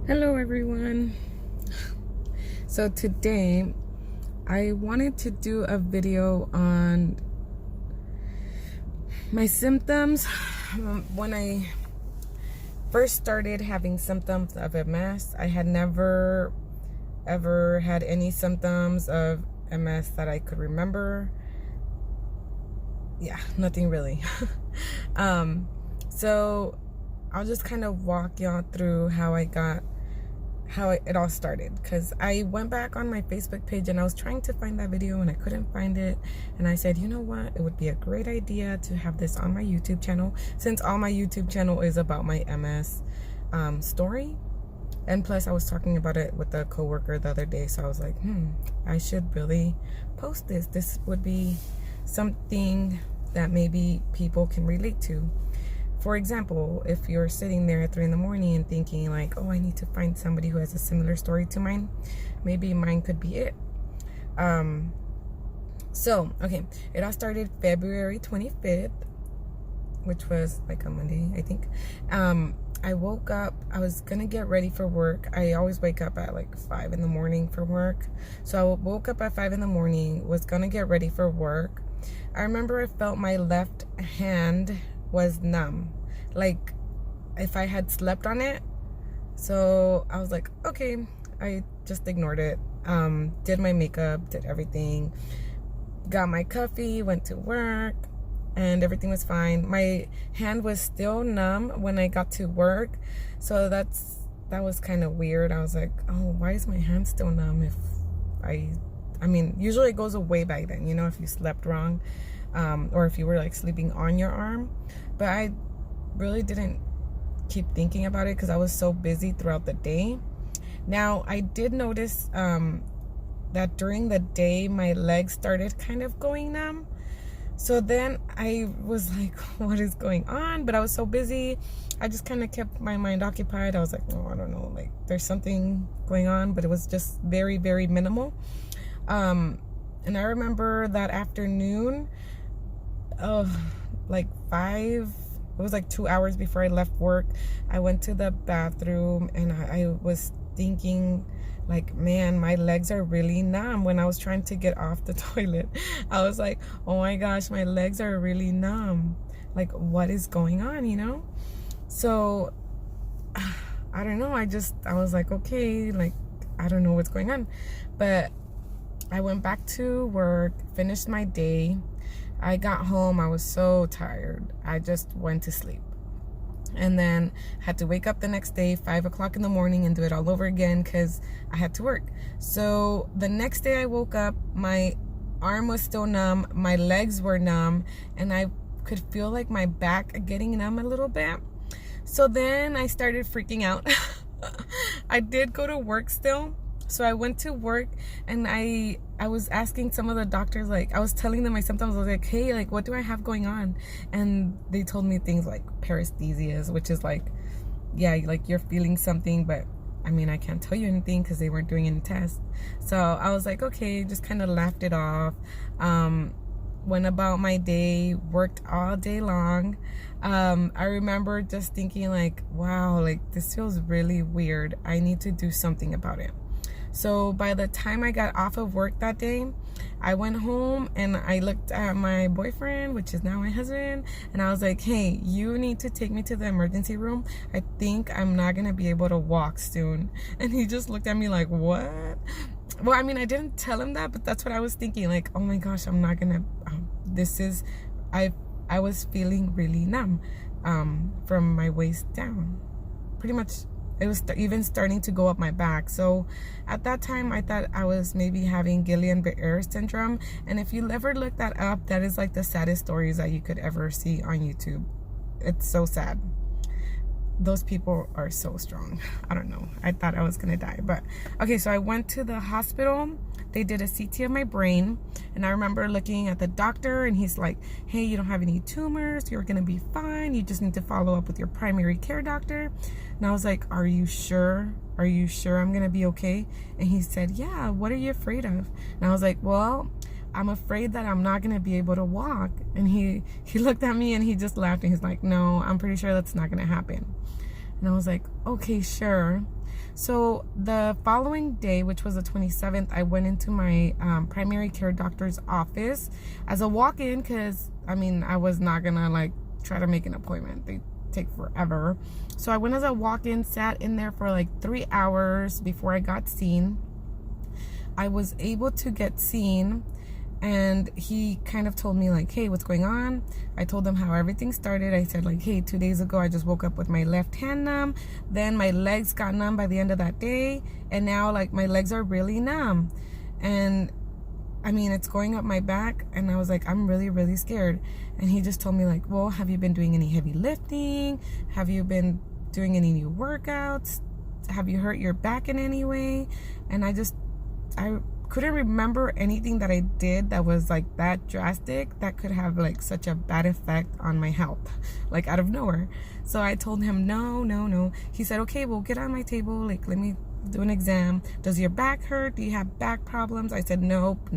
Hello everyone. So today I wanted to do a video on my symptoms when I first started having symptoms of MS. I had never ever had any symptoms of MS that I could remember. Yeah, nothing really. So I'll just kind of walk y'all through how it all started, because I went back on my Facebook page and I was trying to find that video and I couldn't find it, and I said, you know what, it would be a great idea to have this on my YouTube channel, since all my YouTube channel is about my MS story. And plus I was talking about it with a coworker the other day, so I was like, I should really post this would be something that maybe people can relate to. For example, if you're sitting there at 3 in the morning and thinking like, oh, I need to find somebody who has a similar story to mine, maybe mine could be it. So, okay, it all started February 25th, which was like a Monday, I think. I woke up, I was gonna get ready for work. I always wake up at like 5 in the morning for work. So I woke up at 5 in the morning, was gonna get ready for work. I remember I felt my left hand was numb, like if I had slept on it. So I was like, okay, I just ignored it. Did my makeup, did everything, got my coffee, went to work, and everything was fine. My hand was still numb when I got to work, so that was kind of weird. I was like, oh, why is my hand still numb? If I mean, usually it goes away by then, you know, if you slept wrong, or if you were like sleeping on your arm. But I really didn't keep thinking about it because I was so busy throughout the day. Now, I did notice that during the day my legs started kind of going numb. So then I was like, what is going on? But I was so busy, I just kind of kept my mind occupied. I was like, oh, I don't know, like there's something going on, but it was just very, very minimal. And I remember that afternoon of like 5, it was like 2 hours before I left work, I went to the bathroom and I was thinking like, man, my legs are really numb. When I was trying to get off the toilet, I was like, oh my gosh, my legs are really numb. Like, what is going on, you know? So I don't know, I was like, okay, like I don't know what's going on. But I went back to work, finished my day. I got home, I was so tired, I just went to sleep. And then had to wake up the next day, 5 o'clock in the morning, and do it all over again because I had to work. So the next day I woke up, my arm was still numb, my legs were numb, and I could feel like my back getting numb a little bit. So then I started freaking out. I did go to work still. So I went to work and I was asking some of the doctors, like I was telling them my symptoms. I was like, hey, like what do I have going on? And they told me things like paresthesias, which is like, yeah, like you're feeling something, but I mean, I can't tell you anything because they weren't doing any tests. So I was like, okay, just kind of laughed it off. Went about my day, worked all day long. I remember just thinking like, wow, like this feels really weird. I need to do something about it. So by the time I got off of work that day, I went home and I looked at my boyfriend, which is now my husband, and I was like, hey, you need to take me to the emergency room. I think I'm not gonna be able to walk soon. And he just looked at me like, what? Well, I mean, I didn't tell him that, but that's what I was thinking. Like, oh my gosh, I'm not gonna, I was feeling really numb from my waist down. Pretty much. It was even starting to go up my back. So at that time, I thought I was maybe having Guillain-Barré syndrome. And if you ever look that up, that is like the saddest stories that you could ever see on YouTube. It's so sad. Those people are so strong. I don't know. I thought I was gonna die. But okay, so I went to the hospital. They did a CT of my brain, and I remember looking at the doctor, and he's like, hey, you don't have any tumors, you're gonna be fine, you just need to follow up with your primary care doctor. And I was like, are you sure I'm gonna be okay? And he said, yeah, what are you afraid of? And I was like, well, I'm afraid that I'm not gonna be able to walk. And he looked at me and he just laughed, and he's like, no, I'm pretty sure that's not gonna happen. And I was like, okay, sure. So the following day, which was the 27th, I went into my primary care doctor's office as a walk-in because, I mean, I was not going to like try to make an appointment. They take forever. So I went as a walk-in, sat in there for like 3 hours before I got seen. I was able to get seen, and he kind of told me like, hey, what's going on? I told him how everything started. I said like, hey, 2 days ago I just woke up with my left hand numb, then my legs got numb by the end of that day, and now like my legs are really numb, and I mean it's going up my back. And I was like, I'm really, really scared. And he just told me like, well, have you been doing any heavy lifting? Have you been doing any new workouts? Have you hurt your back in any way? And I couldn't remember anything that I did that was like that drastic that could have like such a bad effect on my health, like out of nowhere. So I told him no. He said, okay, well, get on my table, like let me do an exam. Does your back hurt? Do you have back problems? I said nope.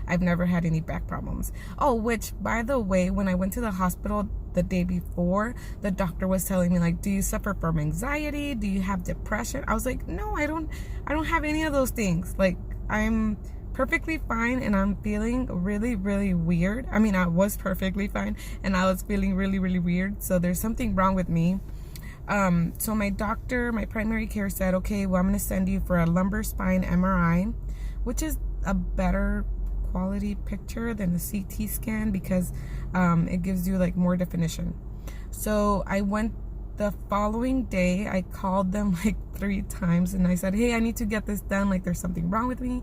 I've never had any back problems. Oh, which by the way, when I went to the hospital the day before, the doctor was telling me like, do you suffer from anxiety? Do you have depression? I was like, no, I don't have any of those things. Like, I'm perfectly fine, and I'm feeling really, really weird. I mean, I was perfectly fine and I was feeling really, really weird. So there's something wrong with me. So my doctor, my primary care said, okay, well, I'm going to send you for a lumbar spine MRI, which is a better quality picture than a CT scan because it gives you like more definition. So I went the following day. I called them like 3 times and I said, hey, I need to get this done. Like there's something wrong with me.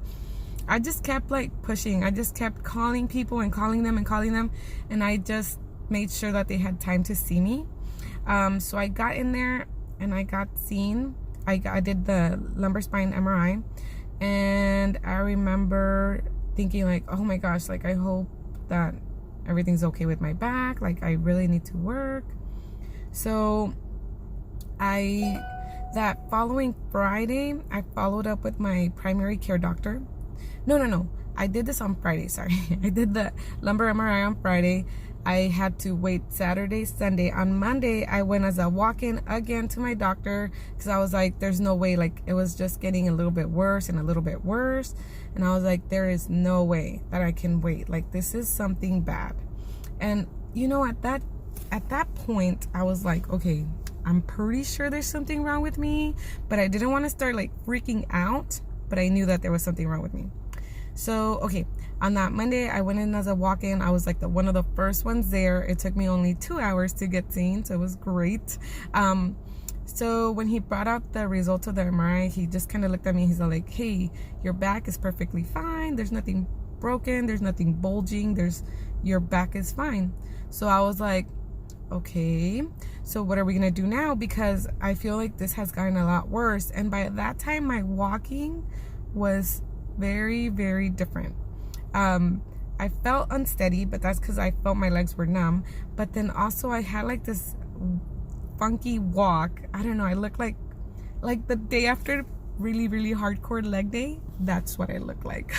I just kept like pushing. I just kept calling people and calling them. And I just made sure that they had time to see me. So I got in there and I got seen. I did the lumbar spine MRI, and I remember thinking like, oh my gosh, like I hope that everything's okay with my back. Like I really need to work. So that following Friday, I followed up with my primary care doctor. No. I did this on Friday, sorry. I did the lumbar MRI on Friday. I had to wait Saturday, Sunday. On Monday, I went as a walk-in again to my doctor because I was like, there's no way. Like, it was just getting a little bit worse and a little bit worse. And I was like, there is no way that I can wait. Like, this is something bad. And, you know, at that point, I was like, okay, I'm pretty sure there's something wrong with me. But I didn't want to start, like, freaking out. But I knew that there was something wrong with me. So, okay, on that Monday, I went in as a walk-in. I was like one of the first ones there. It took me only 2 hours to get seen, so it was great. So when he brought out the results of the MRI, he just kind of looked at me. He's like, hey, your back is perfectly fine. There's nothing broken. There's nothing bulging. Your back is fine. So I was like, okay, so what are we going to do now? Because I feel like this has gotten a lot worse. And by that time, my walking was very, very different. I felt unsteady, but that's because I felt my legs were numb. But then also I had like this funky walk. I don't know, I looked like the day after really, really hardcore leg day. That's what I looked like.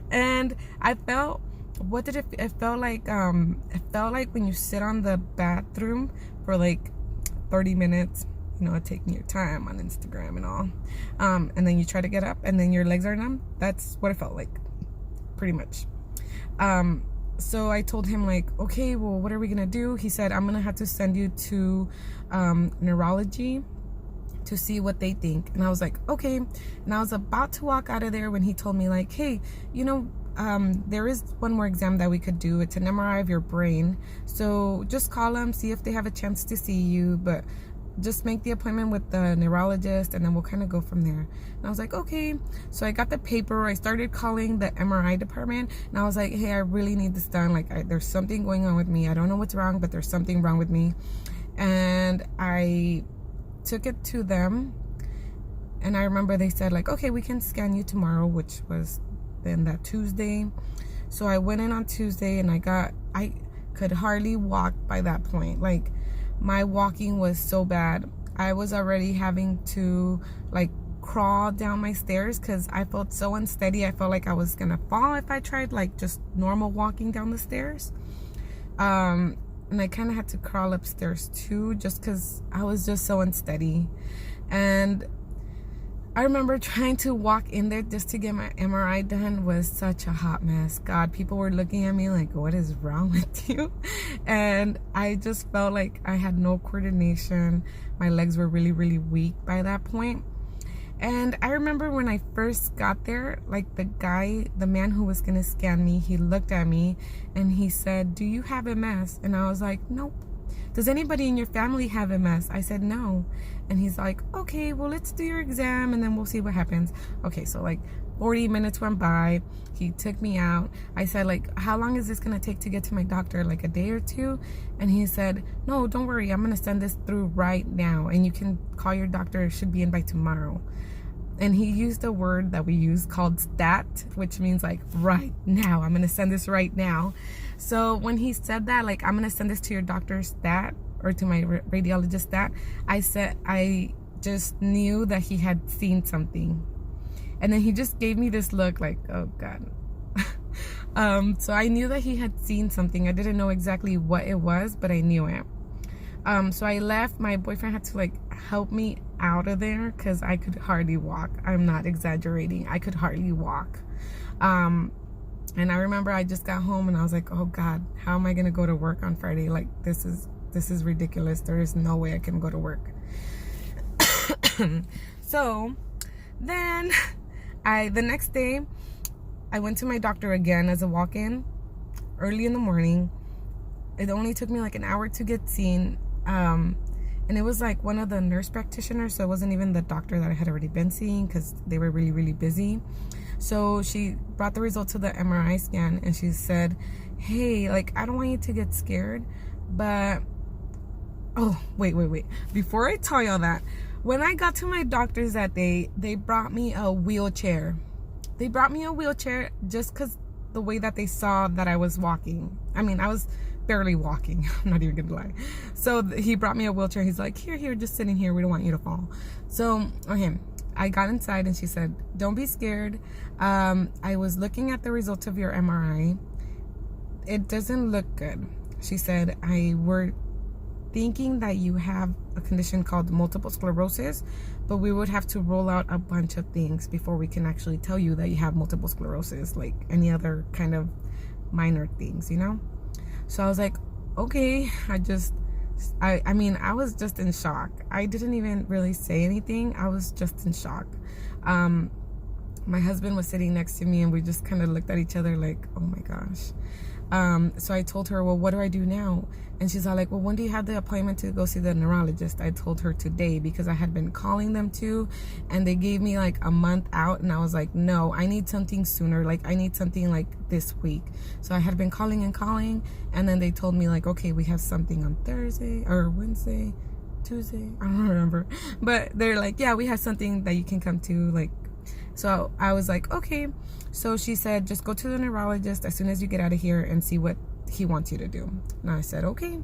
And I felt, it felt like when you sit on the bathroom for like 30 minutes, you know, taking your time on Instagram and all, and then you try to get up and then your legs are numb. That's what it felt like, pretty much. So I told him like, okay, well, what are we gonna do? He said, I'm gonna have to send you to neurology to see what they think. And I was like, okay. And I was about to walk out of there when he told me like, hey, you know, there is one more exam that we could do. It's an MRI of your brain. So just call them, see if they have a chance to see you, but just make the appointment with the neurologist and then we'll kind of go from there. And I was like, okay. So I got the paper. I started calling the MRI department and I was like, hey, I really need this done. Like there's something going on with me. I don't know what's wrong, but there's something wrong with me. And I took it to them. And I remember they said like, okay, we can scan you tomorrow, which was then that Tuesday. So I went in on Tuesday and I could hardly walk by that point. Like my walking was so bad. I was already having to like crawl down my stairs because I felt so unsteady. I felt like I was gonna fall if I tried like just normal walking down the stairs. And I kind of had to crawl upstairs too just because I was just so unsteady. And I remember trying to walk in there just to get my MRI done was such a hot mess. God, people were looking at me like, what is wrong with you? And I just felt like I had no coordination. My legs were really, really weak by that point. And I remember when I first got there, like the man who was gonna scan me, he looked at me and he said, "Do you have MS?" And I was like, "Nope." "Does anybody in your family have MS?" I said, "No." And he's like, "Okay, well, let's do your exam and then we'll see what happens." Okay, so like 40 minutes went by. He took me out. I said, like, "How long is this gonna take to get to my doctor? Like a day or two?" And he said, "No, don't worry. I'm gonna send this through right now and you can call your doctor. It should be in by tomorrow." And he used a word that we use called stat, which means like right now. I'm gonna send this right now. So when he said that, like, "I'm gonna send this to your doctor's stat," or to my radiologist stat, I just knew that he had seen something. And then he just gave me this look like, oh God. So I knew that he had seen something. I didn't know exactly what it was, but I knew it. So I left. My boyfriend had to like help me out of there because I could hardly walk. I'm not exaggerating. I could hardly walk. And I remember I just got home and I was like, oh God, how am I gonna go to work on Friday? Like, this is ridiculous. There is no way I can go to work. So then the next day I went to my doctor again as a walk-in early in the morning. It only took me like an hour to get seen. And it was like one of the nurse practitioners, so it wasn't even the doctor that I had already been seeing because they were really, really busy. So she brought the results of the MRI scan and she said, "Hey, like, I don't want you to get scared, but..." Oh, wait. Before I tell y'all that, when I got to my doctor's that day, they brought me a wheelchair. They brought me a wheelchair just because the way that they saw that I was walking. I mean, I was barely walking. I'm not even gonna lie. So he brought me a wheelchair. He's like, here, just sitting here. We don't want you to fall. So, okay, I got inside and she said, "Don't be scared. I was looking at the results of your MRI. It doesn't look good." She said, "We're thinking that you have a condition called multiple sclerosis, but we would have to roll out a bunch of things before we can actually tell you that you have multiple sclerosis, like any other kind of minor things, you know?" So I was like, okay. I mean, I was just in shock. I didn't even really say anything. I was just in shock. My husband was sitting next to me and we just kind of looked at each other like, oh my gosh. So I told her, "Well, what do I do now?" And she's all like, "Well, when do you have the appointment to go see the neurologist?" I told her today because I had been calling them too, and they gave me like a month out, and I was like, no, I need something sooner. Like, I need something like this week. So I had been calling, and then they told me like, okay, we have something on Thursday or Wednesday, Tuesday, I don't remember. But they're like, yeah, we have something that you can come to, like. So I was like, okay. So she said, just go to the neurologist as soon as you get out of here and see what he wants you to do. And I said, okay.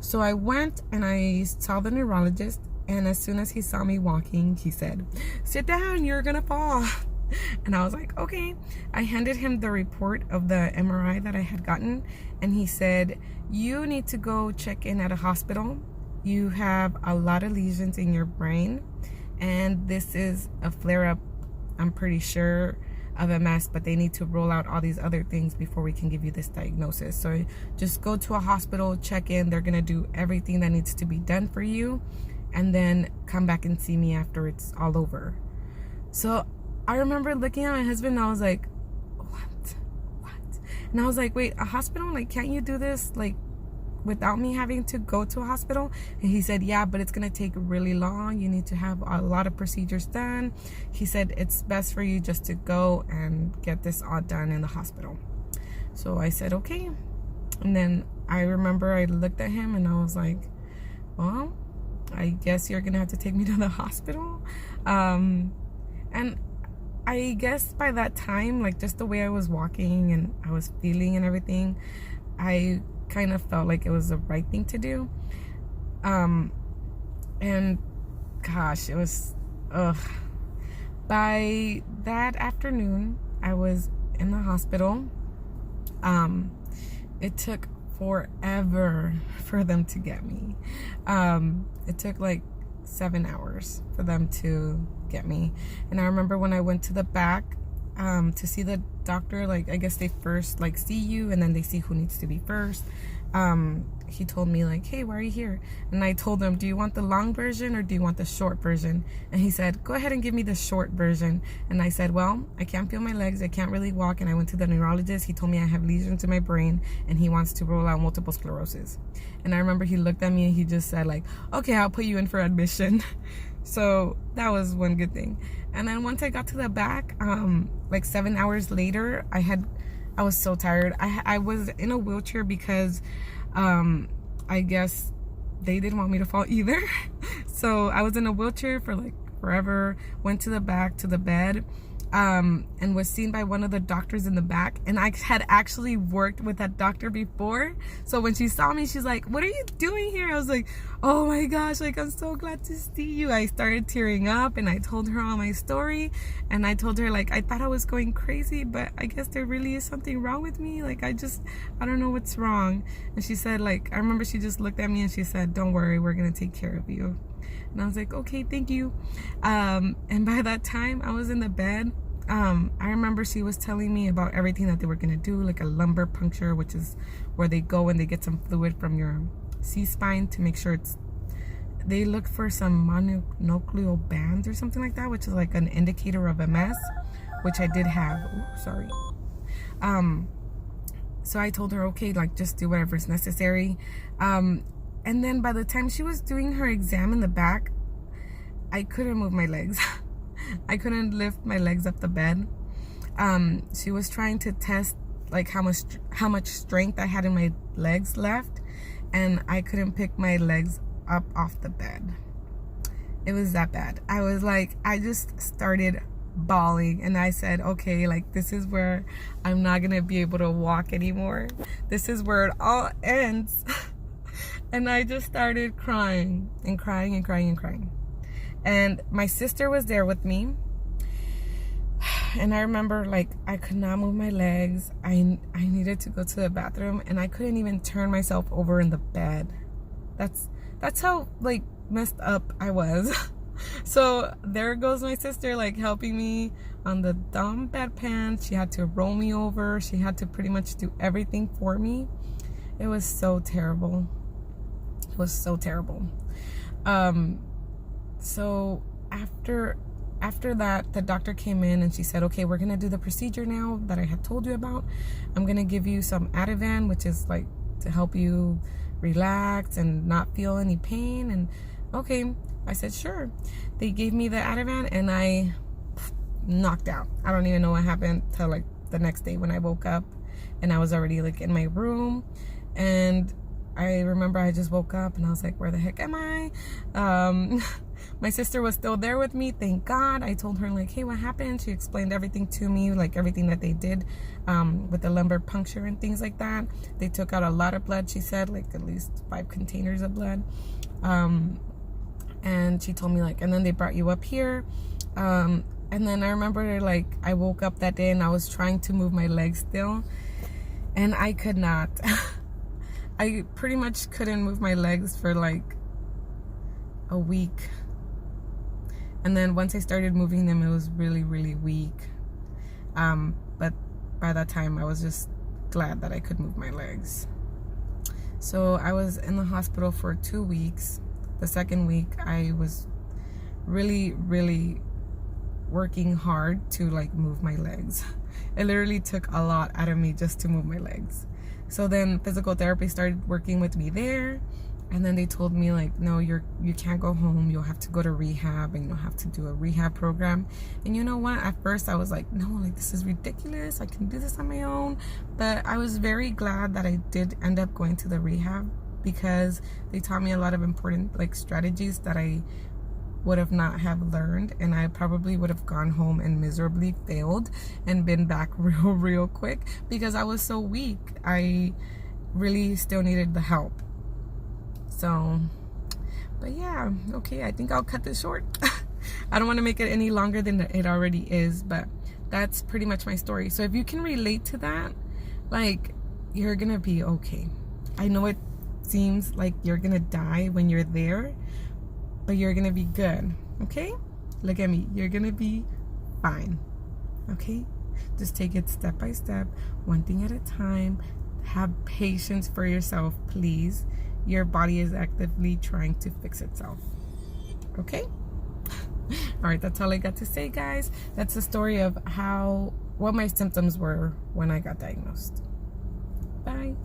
So I went and I saw the neurologist, and as soon as he saw me walking, he said, "Sit down, you're gonna fall." And I was like, okay. I handed him the report of the MRI that I had gotten, and he said, "You need to go check in at a hospital. You have a lot of lesions in your brain, and this is a flare-up, I'm pretty sure, of MS, but they need to roll out all these other things before we can give you this diagnosis. So just go to a hospital, check in. They're gonna do everything that needs to be done for you, and then come back and see me after it's all over." So I remember looking at my husband and I was like, what? And I was like, wait, a hospital? Like, can't you do this like without me having to go to a hospital? And he said, yeah, but it's gonna take really long. You need to have a lot of procedures done. He said it's best for you just to go and get this all done in the hospital. So I said, okay. And then I remember I looked at him and I was like, well, I guess you're gonna have to take me to the hospital. And I guess by that time, like, just the way I was walking and I was feeling and everything, I kind of felt like it was the right thing to do. And gosh, it was, by that afternoon, I was in the hospital. It took forever for them to get me. It took like 7 hours for them to get me. And I remember when I went to the back to see the doctor, like I guess they first like see you and then they see who needs to be first. He told me like, hey, why are you here? And I told him, do you want the long version or do you want the short version? And he said, go ahead and give me the short version. And I said, well, I can't feel my legs, I can't really walk, and I went to the neurologist. He told me I have lesions in my brain and he wants to rule out multiple sclerosis. And I remember he looked at me and he just said like, okay, I'll put you in for admission. So that was one good thing. And then once I got to the back, like 7 hours later, I was so tired. I was in a wheelchair because I guess they didn't want me to fall either. So I was in a wheelchair for like forever, went to the back to the bed, and was seen by one of the doctors in the back. And I had actually worked with that doctor before. So when she saw me, she's like, what are you doing here? I was like, oh my gosh, like, I'm so glad to see you. I started tearing up and I told her all my story. And I told her like, I thought I was going crazy, but I guess there really is something wrong with me. Like, I don't know what's wrong. And she said like, I remember she just looked at me and she said, don't worry, we're going to take care of you. And I was like, okay, thank you. And by that time I was in the bed. I remember she was telling me about everything that they were going to do, like a lumbar puncture, which is where they go and they get some fluid from your C-spine to make sure they look for some mononuclear bands or something like that, which is like an indicator of MS, which I did have. Ooh, sorry. So I told her, okay, like just do whatever's necessary. And then by the time she was doing her exam in the back, I couldn't move my legs. I couldn't lift my legs up the bed. She was trying to test like how much strength I had in my legs left, and I couldn't pick my legs up off the bed. It was that bad. I was like, I just started bawling and I said, okay, like this is where I'm not gonna be able to walk anymore. This is where it all ends. And I just started crying and crying and crying and crying. And my sister was there with me. And I remember like I could not move my legs. I needed to go to the bathroom and I couldn't even turn myself over in the bed. That's how like messed up I was. So there goes my sister like helping me on the dumb bedpan. She had to roll me over. She had to pretty much do everything for me. It was so terrible. It was so terrible. So after that, the doctor came in and she said, okay, we're gonna do the procedure now that I had told you about. I'm gonna give you some Ativan, which is like to help you relax and not feel any pain. And okay, I said sure. They gave me the Ativan and I knocked out. I don't even know what happened till like the next day when I woke up and I was already like in my room. And I remember I just woke up and I was like, where the heck am I? My sister was still there with me, thank God. I told her like, hey, what happened? She explained everything to me, like everything that they did with the lumbar puncture and things like that. They took out a lot of blood, she said, like at least 5 containers of blood. And she told me like, and then they brought you up here. And then I remember like I woke up that day and I was trying to move my legs still and I could not. I pretty much couldn't move my legs for like a week. And then once I started moving them, it was really, really weak. But by that time, I was just glad that I could move my legs. So I was in the hospital for 2 weeks. The second week, I was really, really working hard to like move my legs. It literally took a lot out of me just to move my legs. So then physical therapy started working with me there. And then they told me like, no, you can't go home. You'll have to go to rehab and you'll have to do a rehab program. And you know what? At first I was like, no, like this is ridiculous. I can do this on my own. But I was very glad that I did end up going to the rehab because they taught me a lot of important like strategies that I would have not have learned, and I probably would have gone home and miserably failed and been back real quick because I was so weak. I really still needed the help. So, but yeah, okay, I think I'll cut this short. I don't want to make it any longer than it already is, but that's pretty much my story. So if you can relate to that, like, you're gonna be okay. I know it seems like you're gonna die when you're there, but you're gonna be good. Okay? Look at me. You're gonna be fine. Okay? Just take it step by step, one thing at a time. Have patience for yourself, please. Your body is actively trying to fix itself. Okay? All right, that's all I got to say, guys. That's the story of what my symptoms were when I got diagnosed. Bye.